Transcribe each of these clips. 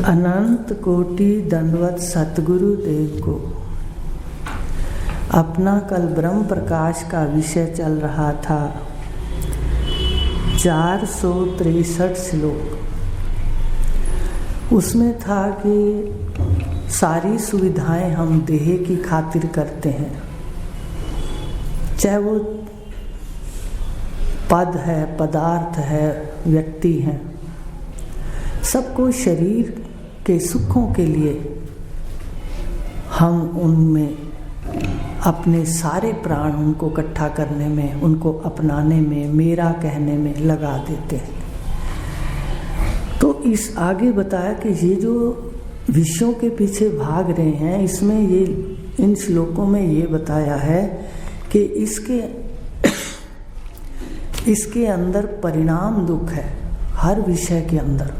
अनंत कोटि दंडवत सतगुरु देव को। अपना कल ब्रह्म प्रकाश का विषय चल रहा था 463 श्लोक। उसमें था कि सारी सुविधाएं हम देह की खातिर करते हैं, चाहे वो पद है, पदार्थ है, व्यक्ति हैं, सबको शरीर के सुखों के लिए हम उनमें अपने सारे प्राण उनको इकट्ठा करने में, उनको अपनाने में, मेरा कहने में लगा देते हैं। तो इस आगे बताया कि ये जो विषयों के पीछे भाग रहे हैं, इसमें ये इन श्लोकों में ये बताया है कि इसके अंदर परिणाम दुख है। हर विषय के अंदर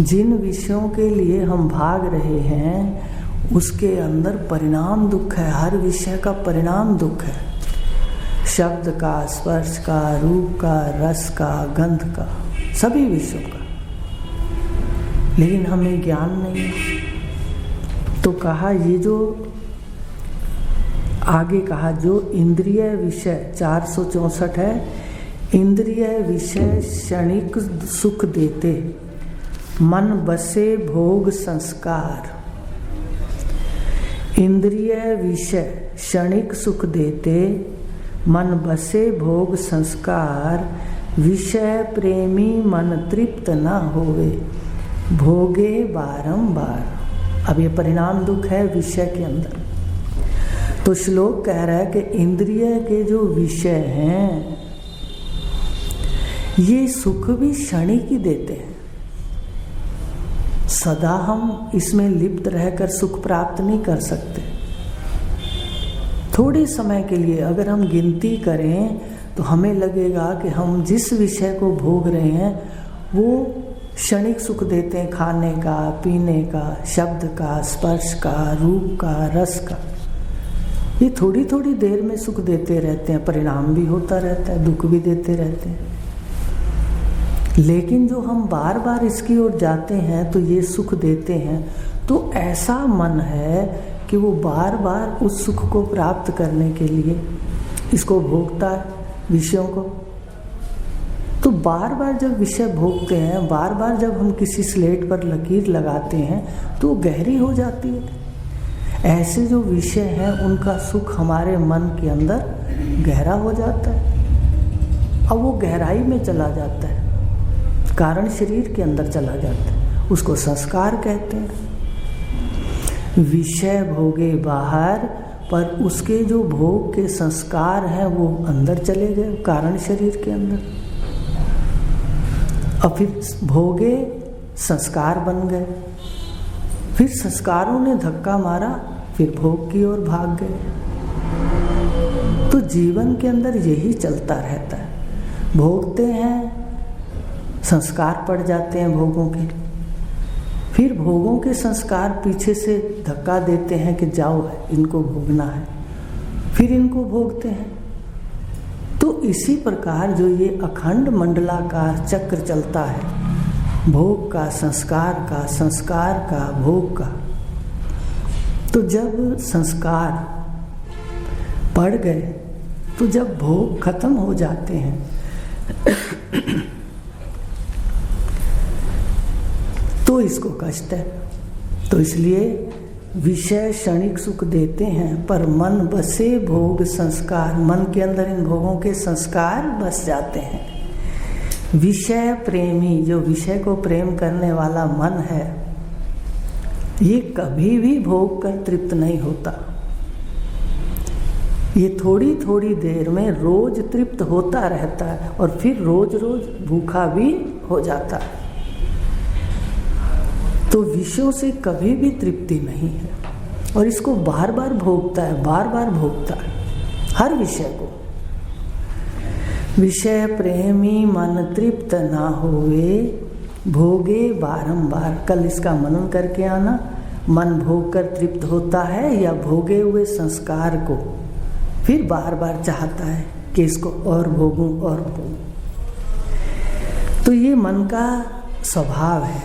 जिन विषयों के लिए हम भाग रहे हैं उसके अंदर परिणाम दुख है। हर विषय का परिणाम दुख है, शब्द का, स्पर्श का, रूप का, रस का, गंध का, सभी विषयों का। लेकिन हमें ज्ञान नहीं है। तो कहा ये जो आगे कहा जो इंद्रिय विषय 464 है, इंद्रिय विषय क्षणिक सुख देते, मन बसे भोग संस्कार। इंद्रिय विषय क्षणिक सुख देते, मन बसे भोग संस्कार। विषय प्रेमी मन तृप्त न होवे, भोगे बारंबार। अब ये परिणाम दुख है विषय के अंदर। तो श्लोक कह रहा है कि इंद्रिय के जो विषय हैं ये सुख भी क्षणिक ही देते हैं। सदा हम इसमें लिप्त रहकर सुख प्राप्त नहीं कर सकते। थोड़े समय के लिए अगर हम गिनती करें तो हमें लगेगा कि हम जिस विषय को भोग रहे हैं वो क्षणिक सुख देते हैं, खाने का, पीने का, शब्द का, स्पर्श का, रूप का, रस का। ये थोड़ी थोड़ी देर में सुख देते रहते हैं, परिणाम भी होता रहता है, दुख भी देते रहते हैं। लेकिन जो हम बार बार इसकी ओर जाते हैं तो ये सुख देते हैं, तो ऐसा मन है कि वो बार बार उस सुख को प्राप्त करने के लिए इसको भोगता है, विषयों को। तो बार बार जब विषय भोगते हैं, बार बार जब हम किसी स्लेट पर लकीर लगाते हैं तो वो गहरी हो जाती है। ऐसे जो विषय हैं उनका सुख हमारे मन के अंदर गहरा हो जाता है। अब वो गहराई में चला जाता है, कारण शरीर के अंदर चला जाता है, उसको संस्कार कहते हैं। विषय भोगे बाहर, पर उसके जो भोग के संस्कार हैं वो अंदर चले गए, कारण शरीर के अंदर। और फिर भोगे संस्कार बन गए, फिर संस्कारों ने धक्का मारा, फिर भोग की ओर भाग गए। तो जीवन के अंदर यही चलता रहता है। भोगते हैं, संस्कार पड़ जाते हैं भोगों के, फिर भोगों के संस्कार पीछे से धक्का देते हैं कि जाओ इनको भोगना है, फिर इनको भोगते हैं। तो इसी प्रकार जो ये अखंड मंडलाकार चक्र चलता है, भोग का, संस्कार का, संस्कार का, भोग का। तो जब संस्कार पड़ गए, तो जब भोग खत्म हो जाते हैं तो इसको कष्ट है। तो इसलिए विषय क्षणिक सुख देते हैं, पर मन बसे भोग संस्कार। मन के अंदर इन भोगों के संस्कार बस जाते हैं। विषय प्रेमी, जो विषय को प्रेम करने वाला मन है, ये कभी भी भोग कर तृप्त नहीं होता। ये थोड़ी थोड़ी देर में रोज तृप्त होता रहता है और फिर रोज रोज भूखा भी हो जाता है। तो विषयों से कभी भी तृप्ति नहीं है और इसको बार बार भोगता है, बार बार भोगता है हर विषय को। विषय प्रेमी मन तृप्त ना होवे, भोगे बारंबार। कल इसका मनन करके आना। मन भोग कर तृप्त होता है या भोगे हुए संस्कार को फिर बार बार चाहता है कि इसको और भोगूं और भोगूं। तो ये मन का स्वभाव है।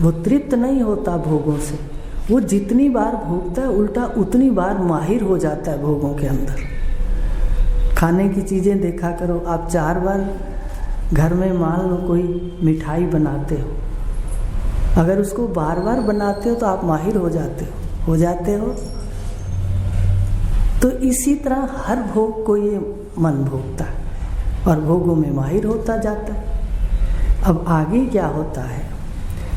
वो तृप्त नहीं होता भोगों से। वो जितनी बार भोगता है उल्टा उतनी बार माहिर हो जाता है भोगों के अंदर। खाने की चीज़ें देखा करो, आप 4 बार घर में मान लो कोई मिठाई बनाते हो, अगर उसको बार बार बनाते हो तो आप माहिर हो जाते हो। तो इसी तरह हर भोग को ये मन भोगता है और भोगों में माहिर होता जाता है। अब आगे क्या होता है?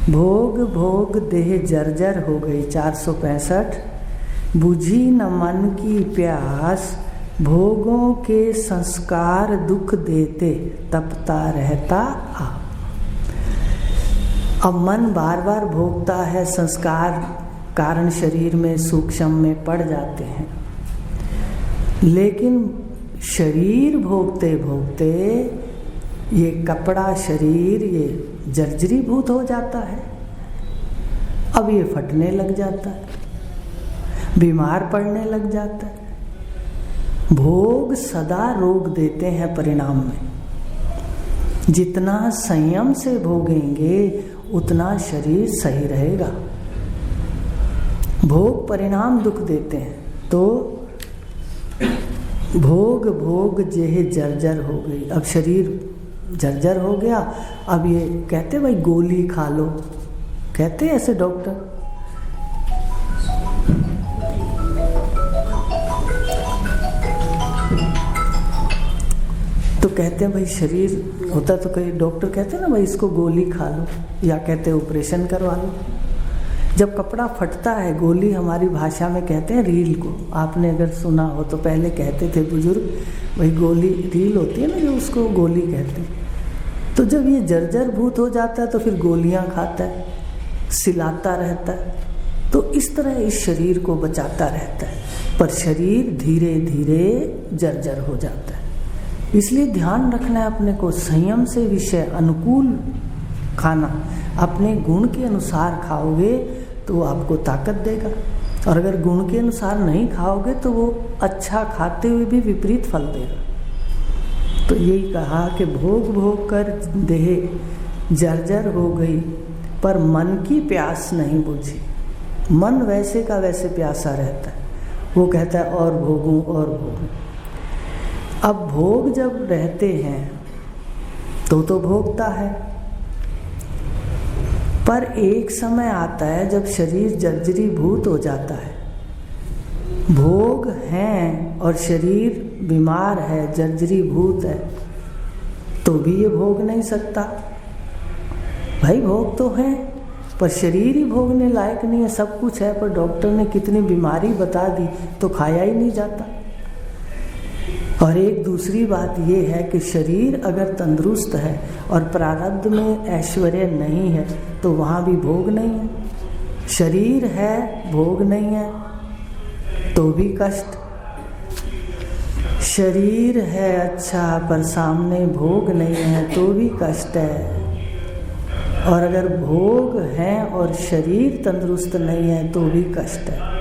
भोग भोग देह जर्जर हो गई 465। बुझी न मन की प्यास, भोगों के संस्कार दुख देते, तपता रहता आप। अब मन बार बार भोगता है, संस्कार कारण शरीर में सूक्ष्म में पड़ जाते हैं, लेकिन शरीर भोगते भोगते ये कपड़ा शरीर ये जर्जरीभूत हो जाता है। अब ये फटने लग जाता है, बीमार पड़ने लग जाता है। भोग सदा रोग देते हैं परिणाम में। जितना संयम से भोगेंगे उतना शरीर सही रहेगा। भोग परिणाम दुख देते हैं। तो भोग भोग जेह जर्जर हो गई। अब शरीर जर्जर हो गया। अब ये कहते भाई गोली खा लो, कहते ऐसे डॉक्टर। तो कहते हैं भाई शरीर होता तो कई डॉक्टर कहते हैं ना भाई इसको गोली खा लो, या कहते हैं ऑपरेशन करवा लो। जब कपड़ा फटता है, गोली हमारी भाषा में कहते हैं रील को। आपने अगर सुना हो तो पहले कहते थे बुजुर्ग, भाई गोली रील होती है ना जो, उसको गोली कहते हैं। तो जब ये जर्जर भूत हो जाता है तो फिर गोलियां खाता है, सिलाता रहता है। तो इस तरह इस शरीर को बचाता रहता है, पर शरीर धीरे धीरे जर्जर हो जाता है। इसलिए ध्यान रखना है अपने को, संयम से विषय अनुकूल खाना, अपने गुण के अनुसार खाओगे तो वो आपको ताकत देगा, और अगर गुण के अनुसार नहीं खाओगे तो वो अच्छा खाते हुए भी विपरीत फल देगा। तो यही कहा कि भोग भोग कर देह जर्जर हो गई, पर मन की प्यास नहीं बुझी। मन वैसे का वैसे प्यासा रहता है, वो कहता है और भोगूं और भोगूं। अब भोग जब रहते हैं तो भोगता है, पर एक समय आता है जब शरीर जर्जरीभूत हो जाता है। भोग हैं और शरीर बीमार है, जर्जरीभूत है, तो भी ये भोग नहीं सकता। भाई भोग तो है पर शरीर ही भोगने लायक नहीं है। सब कुछ है पर डॉक्टर ने कितनी बीमारी बता दी तो खाया ही नहीं जाता। और एक दूसरी बात ये है कि शरीर अगर तंदुरुस्त है और प्रारब्ध में ऐश्वर्य नहीं है तो वहाँ भी भोग नहीं है। शरीर है, भोग नहीं है तो भी कष्ट। शरीर है अच्छा पर सामने भोग नहीं है तो भी कष्ट है। और अगर भोग हैं और शरीर तंदुरुस्त नहीं है तो भी कष्ट है।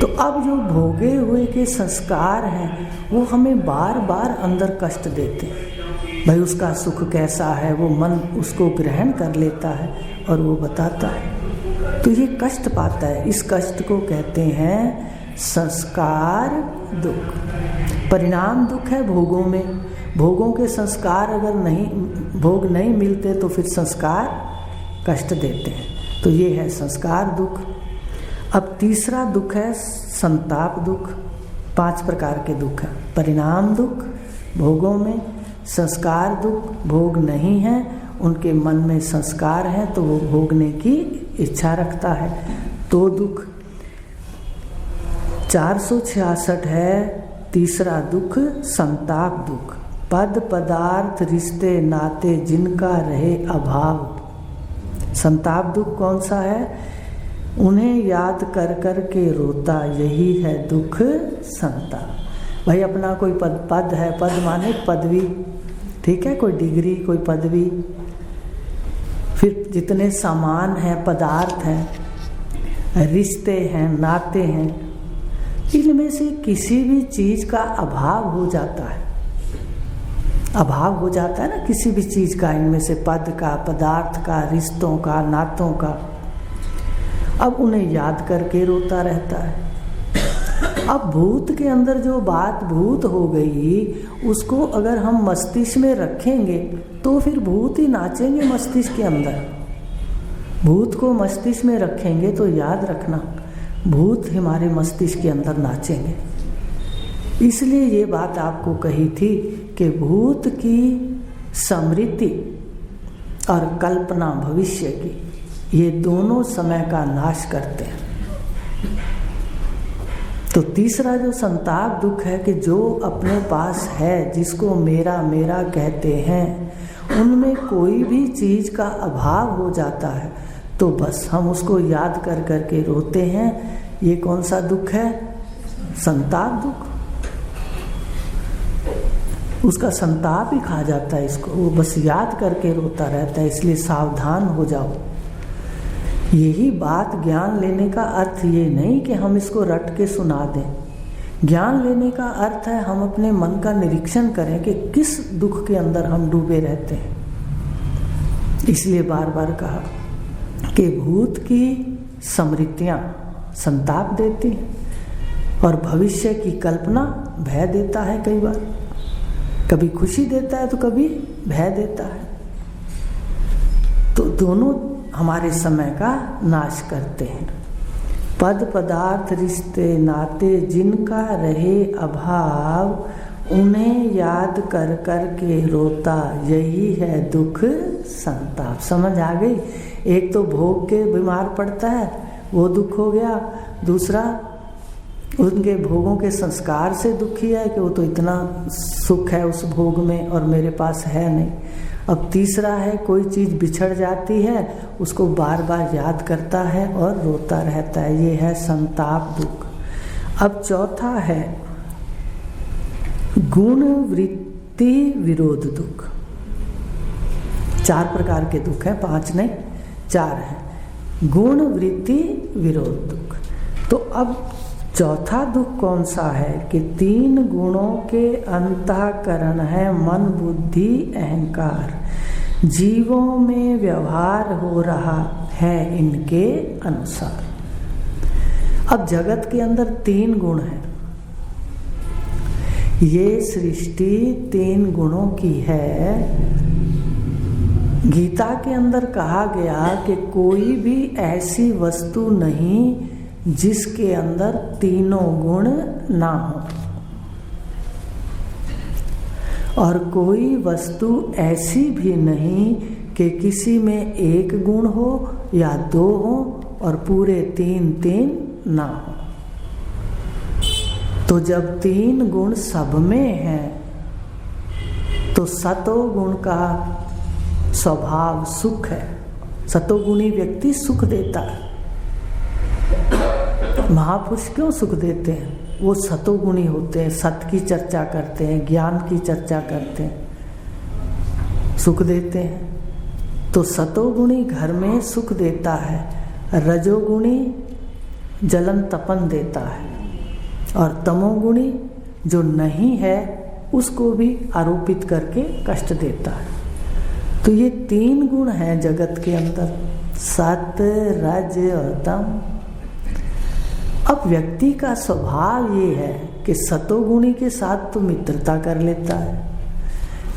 तो अब जो भोगे हुए के संस्कार हैं वो हमें बार बार अंदर कष्ट देते हैं। भाई उसका सुख कैसा है, वो मन उसको ग्रहण कर लेता है और वो बताता है, तो ये कष्ट पाता है। इस कष्ट को कहते हैं संस्कार दुख। परिणाम दुख है भोगों में। भोगों के संस्कार अगर नहीं, भोग नहीं मिलते तो फिर संस्कार कष्ट देते हैं। तो ये है संस्कार दुख। अब तीसरा दुख है संताप दुख। 5 प्रकार के दुख है। परिणाम दुख भोगों में, संस्कार दुख भोग नहीं है, उनके मन में संस्कार है तो वो भोगने की इच्छा रखता है, तो दुख। 466 है तीसरा दुख संताप दुख। पद पदार्थ रिश्ते नाते जिनका रहे अभाव। संताप दुख कौन सा है? उन्हें याद कर कर के रोता, यही है दुख संताप। भाई अपना कोई पद है, पद माने पदवी, ठीक है, कोई डिग्री, कोई पदवी, फिर जितने सामान हैं, पदार्थ हैं, रिश्ते हैं, नाते हैं, इनमें से किसी भी चीज का अभाव हो जाता है। अभाव हो जाता है ना किसी भी चीज का, इनमें से पद का, पदार्थ का, रिश्तों का, नातों का। अब उन्हें याद करके रोता रहता है। अब भूत के अंदर जो बात भूत हो गई, उसको अगर हम मस्तिष्क में रखेंगे तो फिर भूत ही नाचेंगे मस्तिष्क के अंदर। भूत को मस्तिष्क में रखेंगे तो याद रखना, भूत हमारे मस्तिष्क के अंदर नाचेंगे। इसलिए ये बात आपको कही थी कि भूत की स्मृति और कल्पना भविष्य की, ये दोनों समय का नाश करते हैं। तो तीसरा जो संताप दुख है कि जो अपने पास है, जिसको मेरा मेरा कहते हैं, उनमें कोई भी चीज का अभाव हो जाता है तो बस हम उसको याद कर करके रोते हैं। ये कौन सा दुख है? संताप दुख। उसका संताप ही खा जाता है इसको, वो बस याद करके रोता रहता है। इसलिए सावधान हो जाओ। यही बात ज्ञान लेने का अर्थ ये नहीं कि हम इसको रट के सुना दें। ज्ञान लेने का अर्थ है हम अपने मन का निरीक्षण करें कि किस दुख के अंदर हम डूबे रहते हैं। इसलिए बार बार कहा कि भूत की स्मृतियां संताप देती हैं और भविष्य की कल्पना भय देता है। कई बार कभी खुशी देता है तो कभी भय देता है। तो दोनों हमारे समय का नाश करते हैं। पद पदार्थ रिश्ते नाते जिनका रहे अभाव, उन्हें याद कर कर के रोता, यही है दुख संताप। समझ आ गई? एक तो भोग के बीमार पड़ता है, वो दुख हो गया। दूसरा उनके भोगों के संस्कार से दुखी है कि वो तो इतना सुख है उस भोग में और मेरे पास है नहीं। अब तीसरा है कोई चीज बिछड़ जाती है, उसको बार बार याद करता है और रोता रहता है। ये है संताप दुख। अब चौथा है गुण वृत्ति विरोध दुख। 4 प्रकार के दुख हैं, 5 नहीं 4 हैं। गुण वृत्ति विरोध दुख। तो अब चौथा दुख कौन सा है कि 3 गुणों के अंतःकरण है मन बुद्धि अहंकार, जीवों में व्यवहार हो रहा है इनके अनुसार। अब जगत के अंदर 3 गुण हैं। ये सृष्टि 3 गुणों की है। गीता के अंदर कहा गया कि कोई भी ऐसी वस्तु नहीं जिसके अंदर तीनों गुण ना हो, और कोई वस्तु ऐसी भी नहीं कि किसी में 1 गुण हो या 2 हो और पूरे 3 ना हो। तो जब 3 गुण सब में हैं तो सतोगुण का स्वभाव सुख है। सतोगुणी व्यक्ति सुख देता है। महापुरुष क्यों सुख देते हैं? वो सतोगुणी होते हैं, सत्य की चर्चा करते हैं, ज्ञान की चर्चा करते हैं, सुख देते हैं। तो सतोगुणी घर में सुख देता है, रजोगुणी जलन तपन देता है, और तमोगुणी जो नहीं है उसको भी आरोपित करके कष्ट देता है। तो ये 3 गुण हैं जगत के अंदर, सत रज और तम। अब व्यक्ति का स्वभाव ये है कि सतोगुणी के साथ तो मित्रता कर लेता है,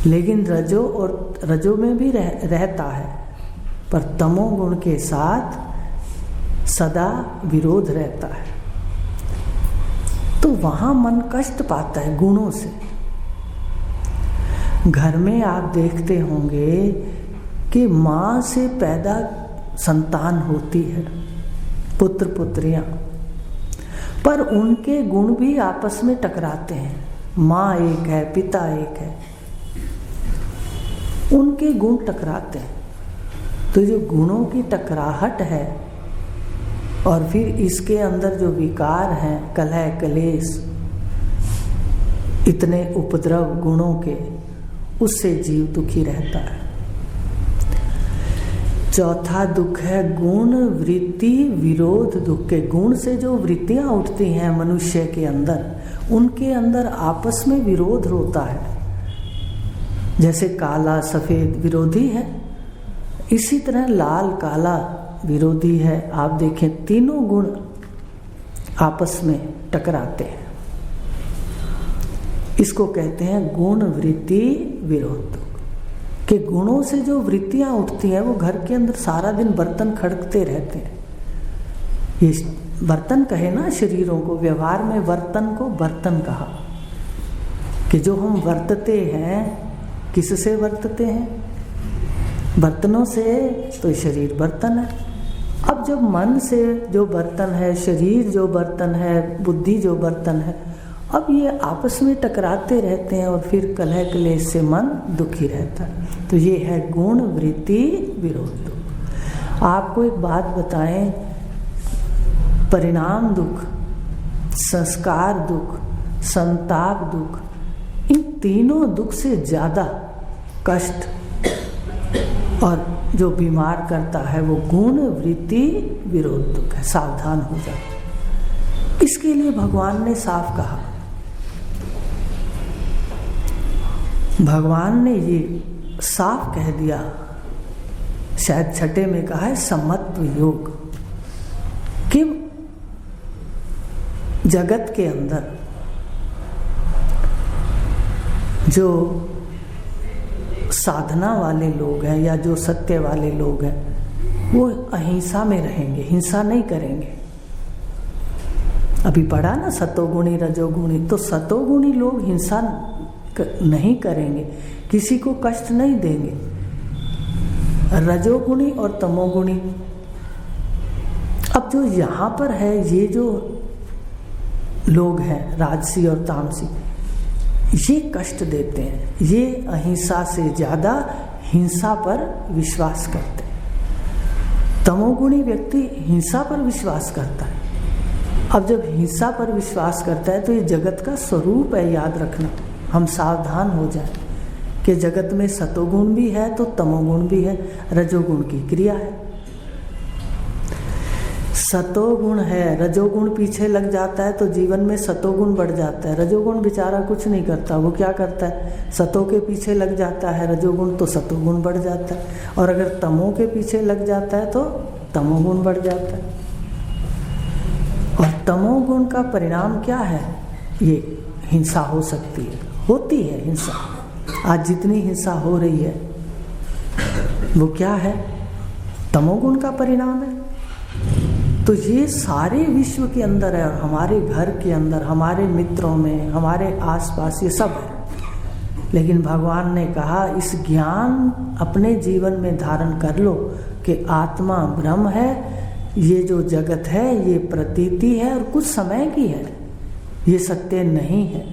लेकिन रजो में भी रहता है, पर तमोगुण के साथ सदा विरोध रहता है। तो वहां मन कष्ट पाता है गुणों से। घर में आप देखते होंगे कि माँ से पैदा संतान होती है, पुत्र पुत्रियां, पर उनके गुण भी आपस में टकराते हैं। माँ एक है, पिता एक है, उनके गुण टकराते हैं। तो जो गुणों की टकराहट है और फिर इसके अंदर जो विकार हैं, कलह कलेश, इतने उपद्रव गुणों के, उससे जीव दुखी रहता है। चौथा दुख है गुण वृत्ति विरोध दुख। के गुण से जो वृत्तियां उठती हैं मनुष्य के अंदर, उनके अंदर आपस में विरोध होता है। जैसे काला सफेद विरोधी है, इसी तरह लाल काला विरोधी है। आप देखें तीनों गुण आपस में टकराते हैं। इसको कहते हैं गुण वृत्ति विरोध। कि गुणों से जो वृत्तियां उठती हैं वो घर के अंदर सारा दिन बर्तन खड़कते रहते हैं। ये बर्तन कहे ना शरीरों को, व्यवहार में बर्तन को बर्तन कहा कि जो हम वर्तते हैं, किससे वर्तते हैं? बर्तनों से। तो शरीर बर्तन है। अब जब मन से जो बर्तन है, शरीर जो बर्तन है, बुद्धि जो बर्तन है, अब ये आपस में टकराते रहते हैं और फिर कलह क्लेश से मन दुखी रहता है। तो ये है गुण वृत्ति विरोध। आपको एक बात बताएं, परिणाम दुख, संस्कार दुख, संताप दुख, इन तीनों दुख से ज्यादा कष्ट और जो बीमार करता है वो गुण वृत्ति विरोध दुख है। सावधान हो जाए। इसके लिए भगवान ने साफ कहा, भगवान ने ये साफ कह दिया, शायद छठे में कहा है समत्व योग, कि जगत के अंदर जो साधना वाले लोग हैं या जो सत्य वाले लोग हैं वो अहिंसा में रहेंगे, हिंसा नहीं करेंगे। अभी पढ़ा ना सतोगुणी रजोगुणी, तो सतोगुणी लोग हिंसा नहीं करेंगे, किसी को कष्ट नहीं देंगे। रजोगुणी और तमोगुणी, अब जो यहाँ पर है ये जो लोग हैं राजसी और तामसी, ये कष्ट देते हैं, ये अहिंसा से ज्यादा हिंसा पर विश्वास करते हैं। तमोगुणी व्यक्ति हिंसा पर विश्वास करता है। अब जब हिंसा पर विश्वास करता है तो ये जगत का स्वरूप है, याद रखना। हम सावधान हो जाएं कि जगत में सतोगुण भी है तो तमोगुण भी है, रजोगुण की क्रिया है। सतोगुण है, रजोगुण पीछे लग जाता है तो जीवन में सतोगुण बढ़ जाता है। रजोगुण बेचारा कुछ नहीं करता, वो क्या करता है, सतो के पीछे लग जाता है रजोगुण, तो सतोगुण बढ़ जाता है। और अगर तमो के पीछे लग जाता है तो तमोगुण बढ़ जाता है। और तमोगुण का परिणाम क्या है? ये हिंसा हो सकती है, होती है हिंसा। आज जितनी हिंसा हो रही है वो क्या है? तमोगुण का परिणाम है। तो ये सारे विश्व के अंदर है, और हमारे घर के अंदर, हमारे मित्रों में, हमारे आसपास, ये सब है। लेकिन भगवान ने कहा इस ज्ञान अपने जीवन में धारण कर लो कि आत्मा ब्रह्म है, ये जो जगत है ये प्रतीति है और कुछ समय की है, ये सत्य नहीं है।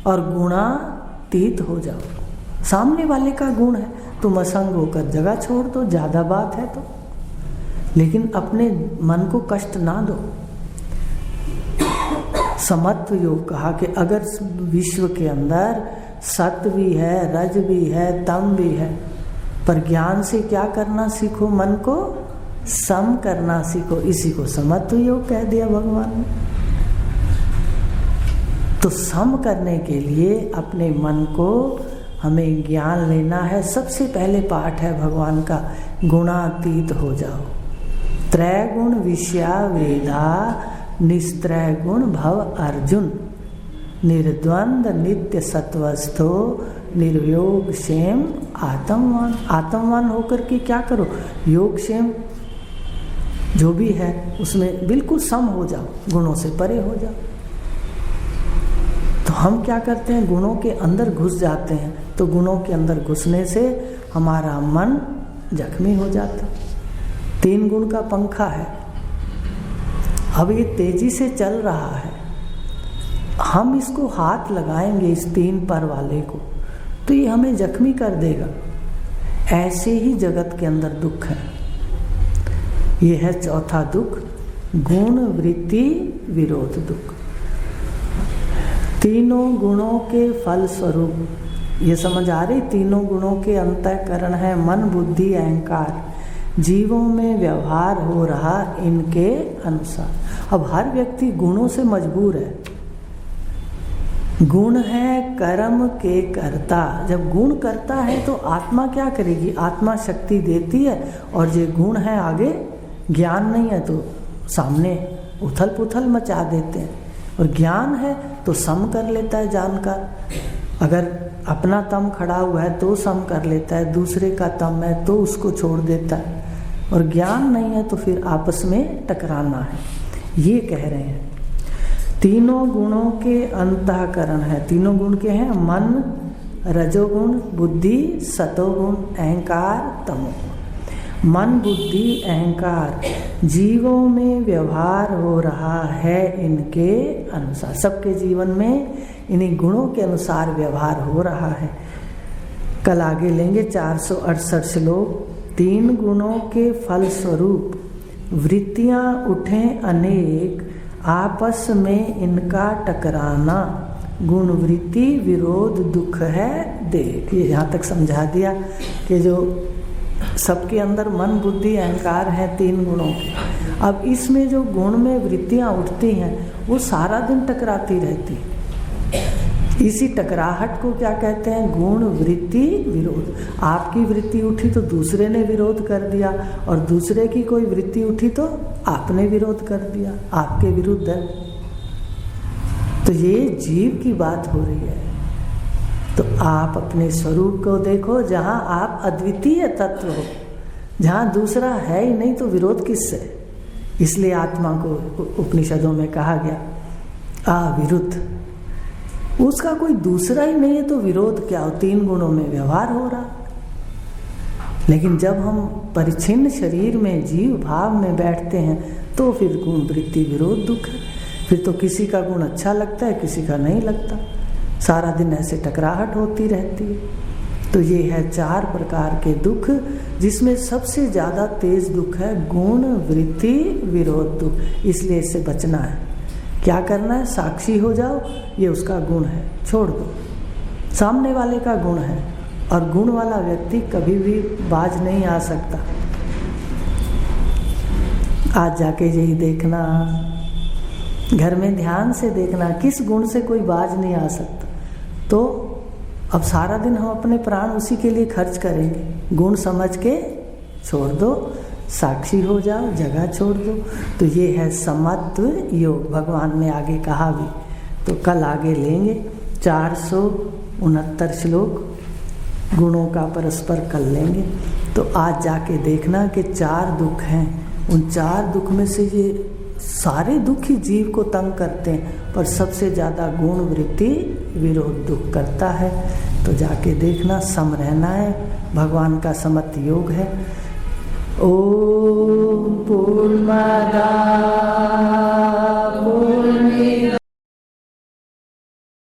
और गुणातीत हो जाओ। सामने वाले का गुण है, तुम असंग होकर जगह छोड़ दो, ज्यादा बात है तो। लेकिन अपने मन को कष्ट ना दो। समत्व योग कहा कि अगर विश्व के अंदर सत्व भी है, रज भी है, तम भी है, पर ज्ञान से क्या करना सीखो, मन को सम करना सीखो। इसी को समत्व योग कह दिया भगवान ने। तो सम करने के लिए अपने मन को हमें ज्ञान लेना है। सबसे पहले पाठ है भगवान का, गुणातीत हो जाओ। त्रैगुण विषया वेदा निस्त्रय गुण भव अर्जुन, निर्द्वंद नित्य सत्वस्थो निर्योग क्षेम आत्मवान। आत्मवान होकर के क्या करो, योग क्षेम जो भी है उसमें बिल्कुल सम हो जाओ, गुणों से परे हो जाओ। तो हम क्या करते हैं, गुणों के अंदर घुस जाते हैं। तो गुणों के अंदर घुसने से हमारा मन जख्मी हो जाता है। 3 गुण का पंखा है, अब ये तेजी से चल रहा है, हम इसको हाथ लगाएंगे इस 3 पर वाले को तो ये हमें जख्मी कर देगा। ऐसे ही जगत के अंदर दुख है। ये है चौथा दुख, गुण वृत्ति विरोध दुख। तीनों गुणों के फल स्वरूप, ये समझ आ रही, तीनों गुणों के अंतःकरण है मन बुद्धि अहंकार। जीवों में व्यवहार हो रहा इनके अनुसार। अब हर व्यक्ति गुणों से मजबूर है, गुण है कर्म के कर्ता। जब गुण करता है तो आत्मा क्या करेगी? आत्मा शक्ति देती है, और जो गुण है आगे ज्ञान नहीं है तो सामने उथल पुथल मचा देते हैं। और ज्ञान है तो सम कर लेता है जानकार। अगर अपना तम खड़ा हुआ है तो सम कर लेता है, दूसरे का तम है तो उसको छोड़ देता है। और ज्ञान नहीं है तो फिर आपस में टकराना है। ये कह रहे हैं तीनों गुणों के अंतःकरण है। तीनों गुण के हैं मन, रजोगुण, बुद्धि, सतोगुण, अहंकार, तमोगुण। मन, बुद्धि, अहंकार जीवों में व्यवहार हो रहा है इनके अनुसार। सबके जीवन में इन्हीं गुणों के अनुसार व्यवहार हो रहा है। कल आगे लेंगे 468 श्लोक। तीन गुणों के फल स्वरूप वृत्तियां उठें अनेक, आपस में इनका टकराना गुण वृत्ति विरोध दुख है देख। ये यहाँ तक समझा दिया कि जो सबके अंदर मन, बुद्धि, अहंकार है तीन गुणों के। अब इसमें जो गुण में वृत्तियां उठती हैं वो सारा दिन टकराती रहती। इसी टकराहट को क्या कहते हैं? गुण वृत्ति विरोध। आपकी वृत्ति उठी तो दूसरे ने विरोध कर दिया, और दूसरे की कोई वृत्ति उठी तो आपने विरोध कर दिया, आपके विरुद्ध है। तो ये जीव की बात हो रही है। तो आप अपने स्वरूप को देखो, जहां आप अद्वितीय तत्व हो, जहां दूसरा है ही नहीं तो विरोध किससे? इसलिए आत्मा को उपनिषदों में कहा गया अविरुद्ध। उसका कोई दूसरा ही नहीं है तो विरोध क्या हो? तीन गुणों में व्यवहार हो रहा। लेकिन जब हम परिच्छिन्न शरीर में जीव भाव में बैठते हैं तो फिर गुण वृत्ति विरोध दुख है। फिर तो किसी का गुण अच्छा लगता है, किसी का नहीं लगता। सारा दिन ऐसे टकराहट होती रहती है। तो ये है 4 प्रकार के दुख, जिसमें सबसे ज़्यादा तेज दुख है गुण वृत्ति विरोध दुख। इसलिए इससे बचना है। क्या करना है? साक्षी हो जाओ, ये उसका गुण है, छोड़ दो। सामने वाले का गुण है, और गुण वाला व्यक्ति कभी भी बाज नहीं आ सकता। आज जाके यही देखना, घर में ध्यान से देखना, किस गुण से कोई बाज नहीं आ सकता। तो अब सारा दिन हम अपने प्राण उसी के लिए खर्च करेंगे। गुण समझ के छोड़ दो, साक्षी हो जाओ, जगह छोड़ दो। तो ये है समत्व योग। भगवान ने आगे कहा भी, तो कल आगे लेंगे 469 श्लोक गुणों का परस्पर कर लेंगे। तो आज जाके देखना कि 4 दुख हैं। उन 4 दुख में से ये सारे दुख ही जीव को तंग करते हैं, पर सबसे ज़्यादा गुण वृत्ति विरोध दुख करता है। तो जाके देखना, सम रहना है। भगवान का समत्व योग है। ओम पूर्णमदः